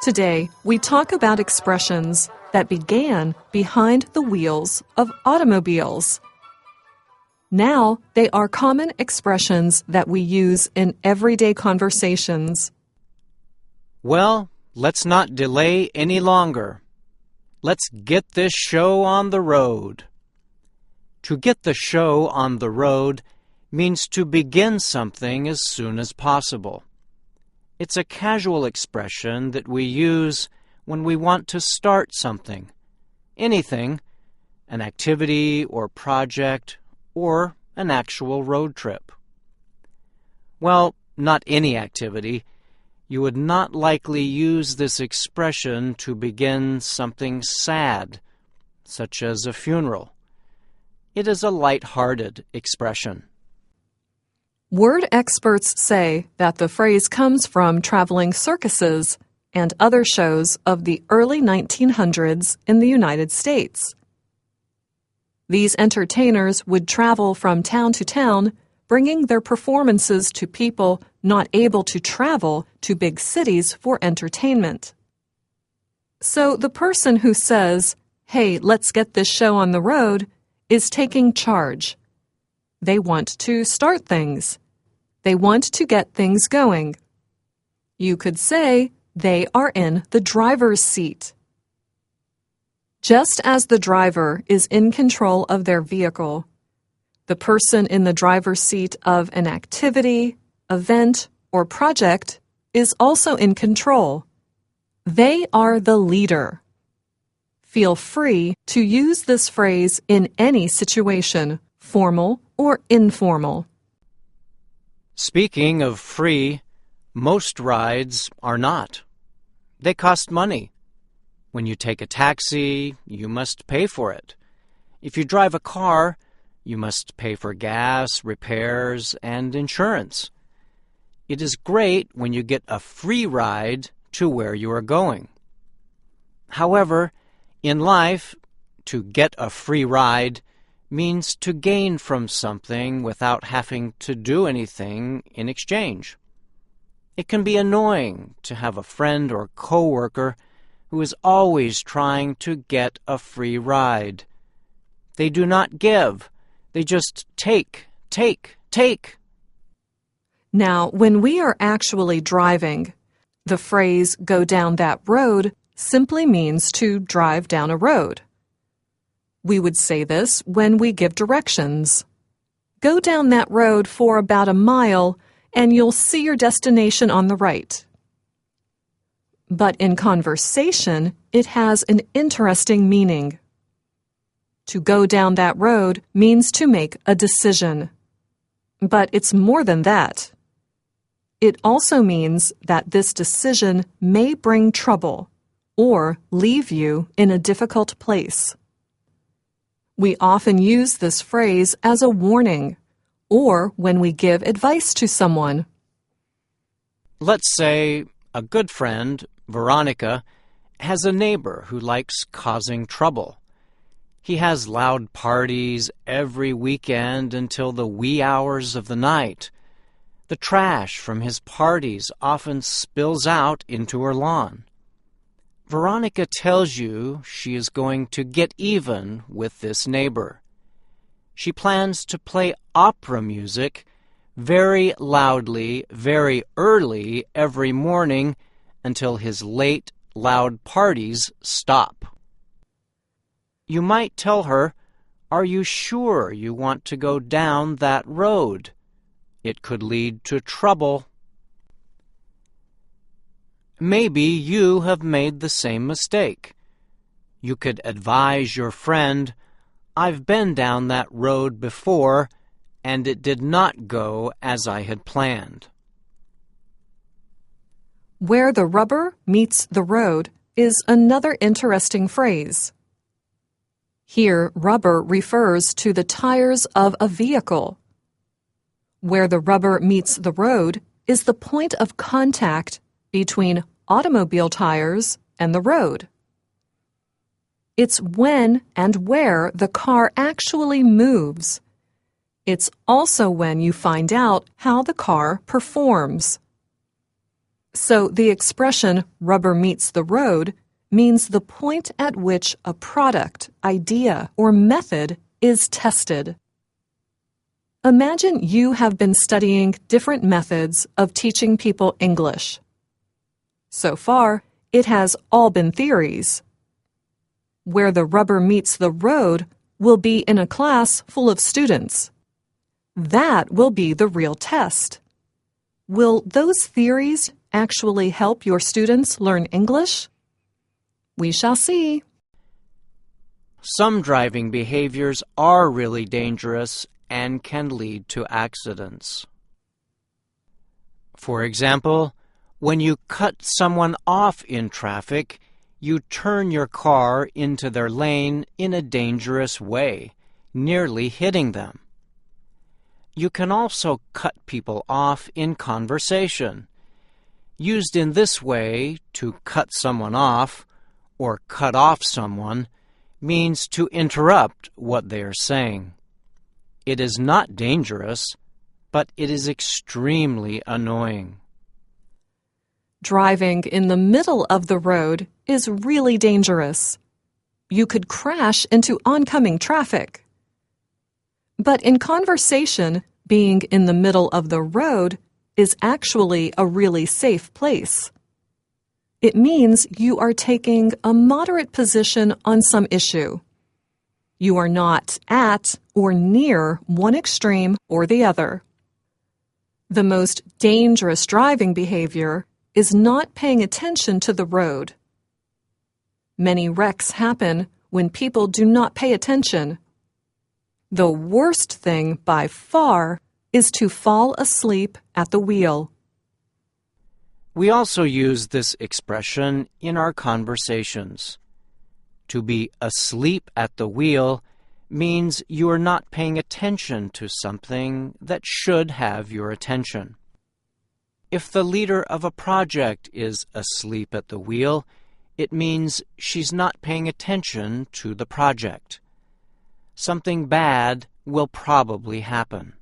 Today, we talk about expressions that began behind the wheels of automobiles. Now, they are common expressions that we use in everyday conversations. Well, let's not delay any longer. Let's get this show on the road. To get the show on the road means to begin something as soon as possible. It's a casual expression that we use when we want to start something, anything, an activity or project, or an actual road trip. Well, not any activity. You would not likely use this expression to begin something sad, such as a funeral. It is a light-hearted expression. Word experts say that the phrase comes from traveling circuses and other shows of the early 1900s in the United States. These entertainers would travel from town to town, bringing their performances to people not able to travel to big cities for entertainment. So the person who says, "Hey, let's get this show on the road," is taking charge. They want to start things. They want to get things going. You could say they are in the driver's seat. Just as the driver is in control of their vehicle, the person in the driver's seat of an activity, event, or project is also in control. They are the leader. Feel free to use this phrase in any situation, formal or informal. Speaking of free, most rides are not. They cost money. When you take a taxi, you must pay for it. If you drive a car, you must pay for gas, repairs, and insurance. It is great when you get a free ride to where you are going. However, in life, to get a free ride means to gain from something without having to do anything in exchange. It can be annoying to have a friend or coworker who is always trying to get a free ride. They do not give. They just take. Now, when we are actually driving, the phrase "go down that road" simply means to drive down a road. We would say this when we give directions. Go down that road for about a mile and you'll see your destination on the right. But in conversation, it has an interesting meaning. To go down that road means to make a decision. But it's more than that. It also means that this decision may bring trouble or leave you in a difficult place. We often use this phrase as a warning or when we give advice to someone. Let's say a good friend, Veronica, has a neighbor who likes causing trouble. He has loud parties every weekend until the wee hours of the night. The trash from his parties often spills out into her lawn. Veronica tells you she is going to get even with this neighbor. She plans to play opera music very loudly, very early every morning until his late, loud parties stop. You might tell her, "Are you sure you want to go down that road? It could lead to trouble." Maybe you have made the same mistake. You could advise your friend, "I've been down that road before, and it did not go as I had planned." Where the rubber meets the road is another interesting phrase. Here, rubber refers to the tires of a vehicle. Where the rubber meets the road is the point of contact between automobile tires and the road. It's when and where the car actually moves. It's also when you find out how the car performs. So the expression rubber meets the road means the point at which a product, idea, or method is tested. Imagine you have been studying different methods of teaching people English. So far, it has all been theories. Where the rubber meets the road will be in a class full of students. That will be the real test. Will those theories actually help your students learn English? We shall see. Some driving behaviors are really dangerous and can lead to accidents. For example, when you cut someone off in traffic, you turn your car into their lane in a dangerous way, nearly hitting them. You can also cut people off in conversation. Used in this way, to cut someone off or cut off someone means to interrupt what they are saying. It is not dangerous, but it is extremely annoying. Driving in the middle of the road is really dangerous. You could crash into oncoming traffic. But in conversation, being in the middle of the road is actually a really safe place. It means you are taking a moderate position on some issue. You are not at or near one extreme or the other. The most dangerous driving behavior is not paying attention to the road. Many wrecks happen when people do not pay attention. The worst thing by far is to fall asleep at the wheel. We also use this expression in our conversations. To be asleep at the wheel means you are not paying attention to something that should have your attention. If the leader of a project is asleep at the wheel, it means she's not paying attention to the project. Something bad will probably happen.